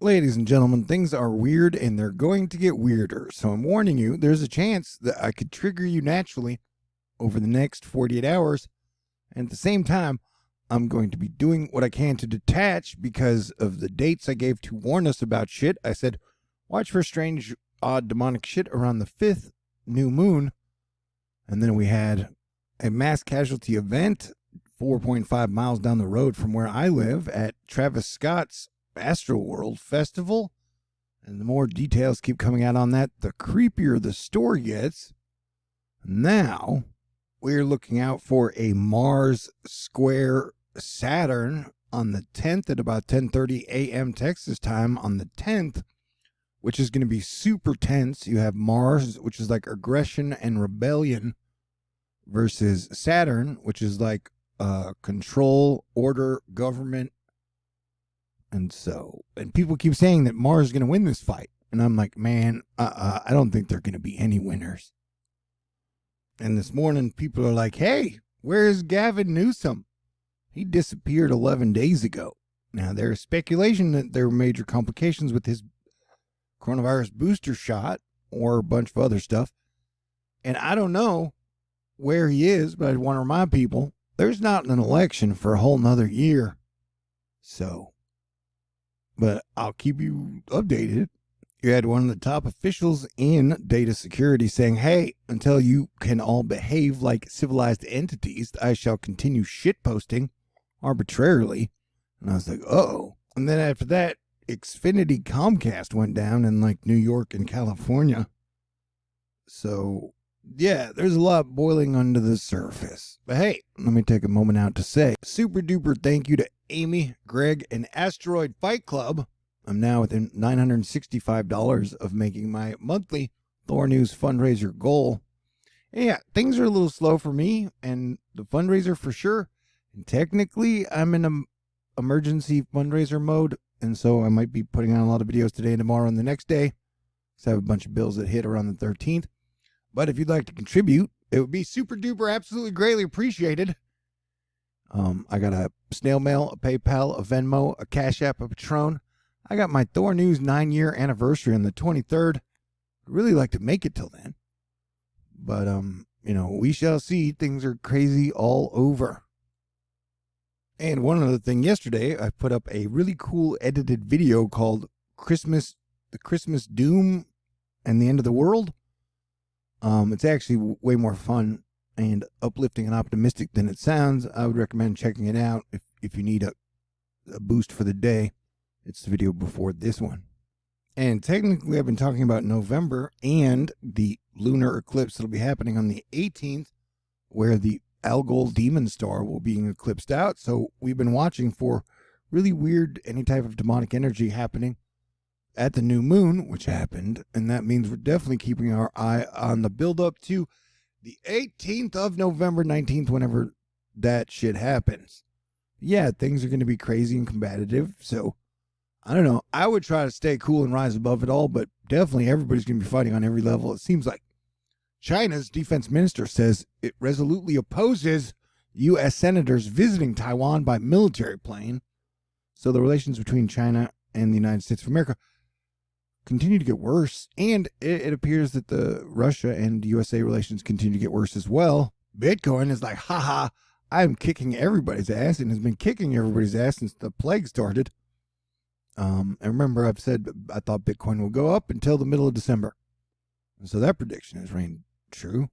Ladies and gentlemen, things are weird and they're going to get weirder. So I'm warning you, there's a chance that I could trigger you naturally over the next 48 hours. And at the same time, I'm going to be doing what I can to detach because of the dates I gave to warn us about shit. I said, watch for strange, odd, demonic shit around the 5th new moon. And then we had a mass casualty event 4.5 miles down the road from where I live at Travis Scott's Astroworld Festival. And the more details keep coming out on that, the creepier the story gets. Now, we're looking out for a Mars square Saturn on the 10th at about 10:30 a.m. Texas time on the 10th, which is going to be super tense. You have Mars, which is like aggression and rebellion, versus Saturn, which is like control, order, government. And people keep saying that Mars is going to win this fight. And I'm like, man, I don't think there are going to be any winners. And this morning, people are like, hey, where's Gavin Newsom? He disappeared 11 days ago. Now, there's speculation that there were major complications with his coronavirus booster shot or a bunch of other stuff. And I don't know where he is, but I want to remind people, there's not an election for a whole nother year. But I'll keep you updated. You had one of the top officials in data security saying, hey, until you can all behave like civilized entities, I shall continue shitposting arbitrarily. And I was like, uh-oh. And then after that, Xfinity Comcast went down in like New York and California. So, yeah, there's a lot boiling under the surface. But hey, let me take a moment out to say super duper thank you to Amy, Greg, and Asteroid Fight Club. I'm now within $965 of making my monthly THORnews fundraiser goal. And yeah, things are a little slow for me and the fundraiser for sure. And technically, I'm in emergency fundraiser mode. And so I might be putting on a lot of videos today and tomorrow and the next day. So I have a bunch of bills that hit around the 13th. But if you'd like to contribute, it would be super duper absolutely greatly appreciated. I got a snail mail, a PayPal, a Venmo, a CashApp, a Patron. I got my THORnews 9-year anniversary on the 23rd. I'd really like to make it till then. But, we shall see. Things are crazy all over. And one other thing, yesterday, I put up a really cool edited video called The Christmas Doom and the End of the World. It's actually way more fun and uplifting and optimistic than it sounds. I would recommend checking it out if you need a boost for the day. It's the video before this one. And technically, I've been talking about November and the lunar eclipse that'll be happening on the 18th, where the Algol demon star will be eclipsed out. So we've been watching for really weird, any type of demonic energy happening at the new moon, which happened. And that means we're definitely keeping our eye on the build up to the 18th of November, 19th, whenever that shit happens. Yeah, things are going to be crazy and combative. So, I don't know. I would try to stay cool and rise above it all, but definitely everybody's going to be fighting on every level. It seems like China's defense minister says it resolutely opposes U.S. senators visiting Taiwan by military plane. So the relations between China and the United States of America continue to get worse, and it appears that the Russia and USA relations continue to get worse as well. Bitcoin is like, haha, I'm kicking everybody's ass, and has been kicking everybody's ass since the plague started. And remember, I've said I thought Bitcoin will go up until the middle of December. And so that prediction has reigned true.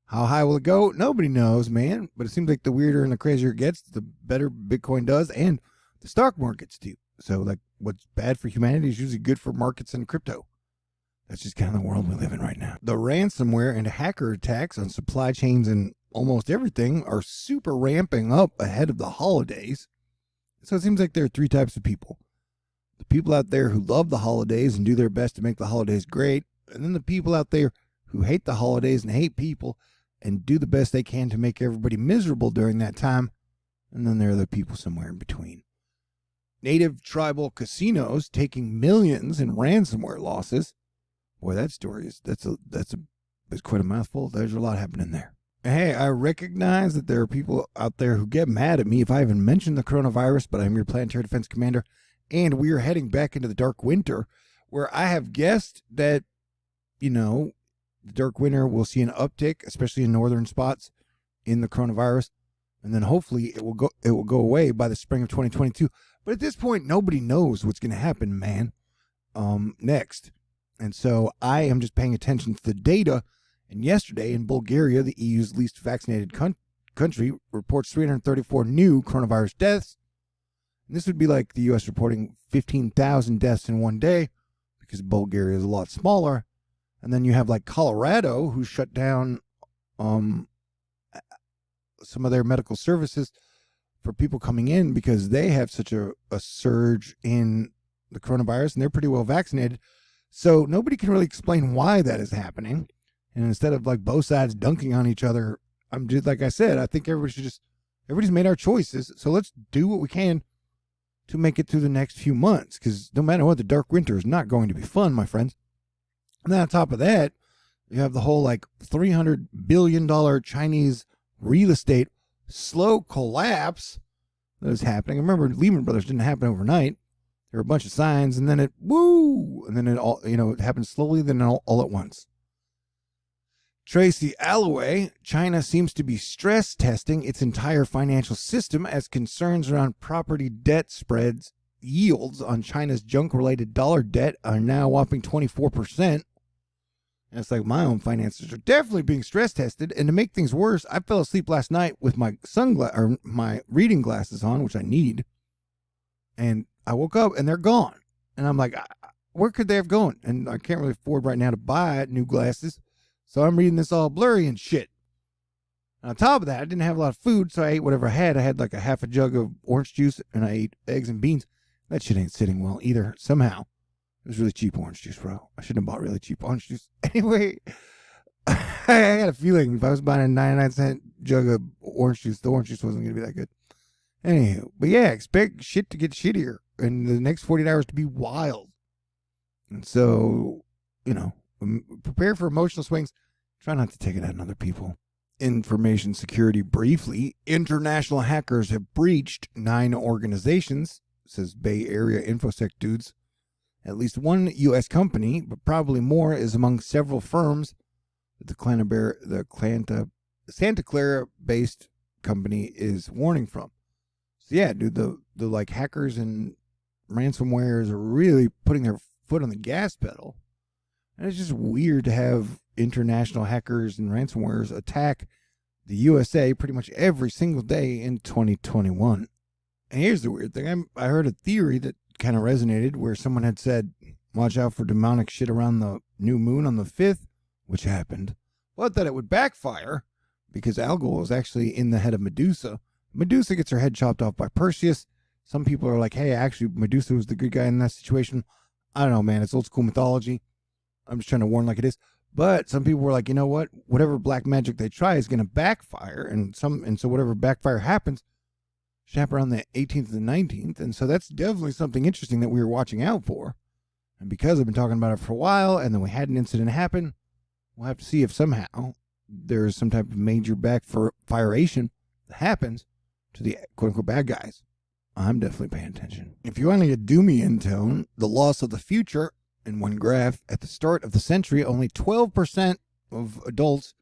How high will it go? Nobody knows, man. But it seems like the weirder and the crazier it gets, the better Bitcoin does, and the stock markets do. So, like, what's bad for humanity is usually good for markets and crypto. That's just kind of the world we live in right now. The ransomware and hacker attacks on supply chains and almost everything are super ramping up ahead of the holidays. So it seems like there are three types of people. The people out there who love the holidays and do their best to make the holidays great. And then the people out there who hate the holidays and hate people and do the best they can to make everybody miserable during that time. And then there are the people somewhere in between. Native tribal casinos taking millions in ransomware losses. Boy, that story is that's quite a mouthful. There's a lot happening there. Hey, I recognize that there are people out there who get mad at me if I even mention the coronavirus, but I'm your planetary defense commander, And we are heading back into the dark winter, where I have guessed that, the dark winter will see an uptick, especially in northern spots in the coronavirus. And then hopefully it will go away by the spring of 2022. But at this point, nobody knows what's going to happen, man, next. And so I am just paying attention to the data. And yesterday in Bulgaria, the EU's least vaccinated country, reports 334 new coronavirus deaths. And this would be like the U.S. reporting 15,000 deaths in one day, because Bulgaria is a lot smaller. And then you have like Colorado, who shut down some of their medical services for people coming in because they have such a surge in the coronavirus, and they're pretty well vaccinated. So nobody can really explain why that is happening. And instead of like both sides dunking on each other, I'm just, like I said, I think everybody's made our choices. So let's do what we can to make it through the next few months, because no matter what, the dark winter is not going to be fun, my friends. And then on top of that, you have the whole like $300 billion Chinese real estate slow collapse that is happening. I remember Lehman Brothers didn't happen overnight. There were a bunch of signs, and then it all, it happened slowly, then all at once. Tracy Alloway, China seems to be stress testing its entire financial system as concerns around property debt spreads yields on China's junk-related dollar debt are now whopping 24%. And it's like my own finances are definitely being stress tested. And to make things worse, I fell asleep last night with my my reading glasses on, which I need. And I woke up and they're gone. And I'm like, where could they have gone? And I can't really afford right now to buy new glasses. So I'm reading this all blurry and shit. And on top of that, I didn't have a lot of food, so I ate whatever I had. I had like a half a jug of orange juice, and I ate eggs and beans. That shit ain't sitting well either, somehow. It was really cheap orange juice, bro. I shouldn't have bought really cheap orange juice. Anyway, I had a feeling if I was buying a 99-cent jug of orange juice, the orange juice wasn't going to be that good. Anywho, but yeah, expect shit to get shittier and the next 48 hours to be wild. And so, prepare for emotional swings. Try not to take it out on other people. Information security briefly. International hackers have breached 9 organizations, says Bay Area InfoSec dudes. At least one U.S. company, but probably more, is among several firms that the Santa Clara-based company is warning from. So yeah, dude, the like hackers and ransomwares are really putting their foot on the gas pedal. And it's just weird to have international hackers and ransomwares attack the USA pretty much every single day in 2021. And here's the weird thing. I heard a theory that kind of resonated where someone had said, watch out for demonic shit around the new moon on the 5th, which happened, but that it would backfire because Algol is actually in the head of Medusa. Medusa gets her head chopped off by Perseus. Some people are like, hey, actually, Medusa was the good guy in that situation. I don't know, man. It's old school mythology. I'm just trying to warn like it is. But some people were like, you know what? Whatever black magic they try is going to backfire. And so whatever backfire happens should happen around the 18th and the 19th. And so that's definitely something interesting that we were watching out for. And because I've been talking about it for a while and then we had an incident happen, we'll have to see if somehow there's some type of major backfiration that happens to the quote-unquote bad guys. I'm definitely paying attention. If you want to get doomy in tone, the loss of the future. In one graph, at the start of the century, only 12% of adults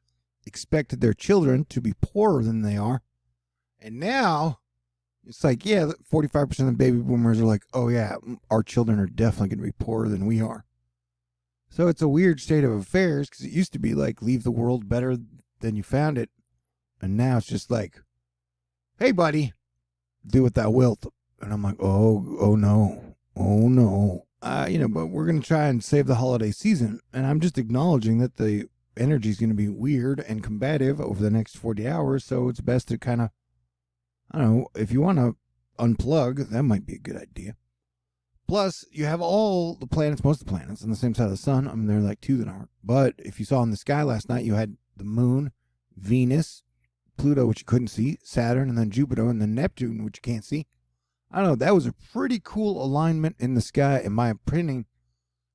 expected their children to be poorer than they are. And now, it's like, yeah, 45% of baby boomers are like, oh yeah, our children are definitely going to be poorer than we are. So it's a weird state of affairs, because it used to be like, leave the world better than you found it. And now it's just like, hey buddy, do what thou wilt. And I'm like, oh no. But we're going to try and save the holiday season. And I'm just acknowledging that the energy is going to be weird and combative over the next 40 hours. So it's best to kind of, I don't know, if you want to unplug, that might be a good idea. Plus, you have all the planets, most of the planets, on the same side of the sun. I mean, there are like 2 that aren't. But if you saw in the sky last night, you had the moon, Venus, Pluto, which you couldn't see, Saturn, and then Jupiter, and then Neptune, which you can't see. I don't know, that was a pretty cool alignment in the sky, in my opinion.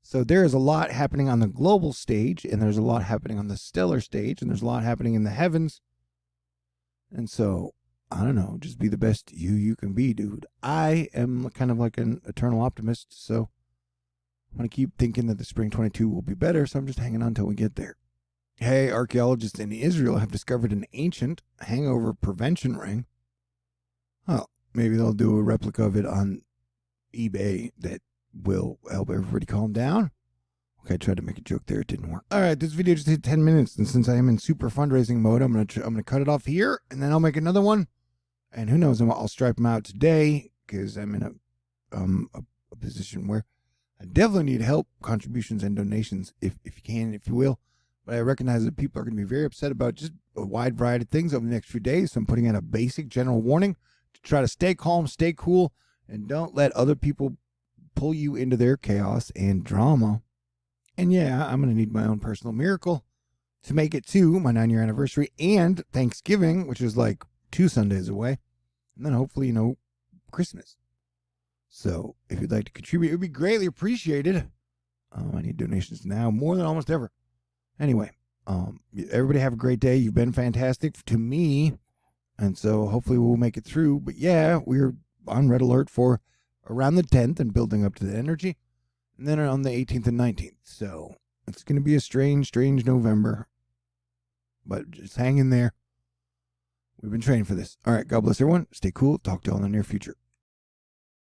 So there is a lot happening on the global stage, and there's a lot happening on the stellar stage, and there's a lot happening in the heavens. And so I don't know, just be the best you can be, dude. I am kind of like an eternal optimist, so I'm going to keep thinking that the spring 22 will be better, so I'm just hanging on until we get there. Hey, archaeologists in Israel have discovered an ancient hangover prevention ring. Oh, maybe they'll do a replica of it on eBay that will help everybody calm down. Okay, I tried to make a joke there. It didn't work. All right, this video just hit 10 minutes, and since I am in super fundraising mode, I'm gonna cut it off here, and then I'll make another one. And who knows, I'll stripe them out today because I'm in a position where I definitely need help, contributions, and donations if you can, if you will. But I recognize that people are going to be very upset about just a wide variety of things over the next few days. So I'm putting out a basic general warning to try to stay calm, stay cool, and don't let other people pull you into their chaos and drama. And yeah, I'm going to need my own personal miracle to make it to my 9-year anniversary and Thanksgiving, which is like 2 Sundays away. And then hopefully, Christmas. So if you'd like to contribute, it would be greatly appreciated. I need donations now more than almost ever. Anyway, everybody have a great day. You've been fantastic to me. And so hopefully we'll make it through. But yeah, we're on red alert for around the 10th and building up to the energy. And then on the 18th and 19th. So it's going to be a strange November. But just hang in there. We've been training for this. All right, God bless everyone. Stay cool. Talk to you all in the near future.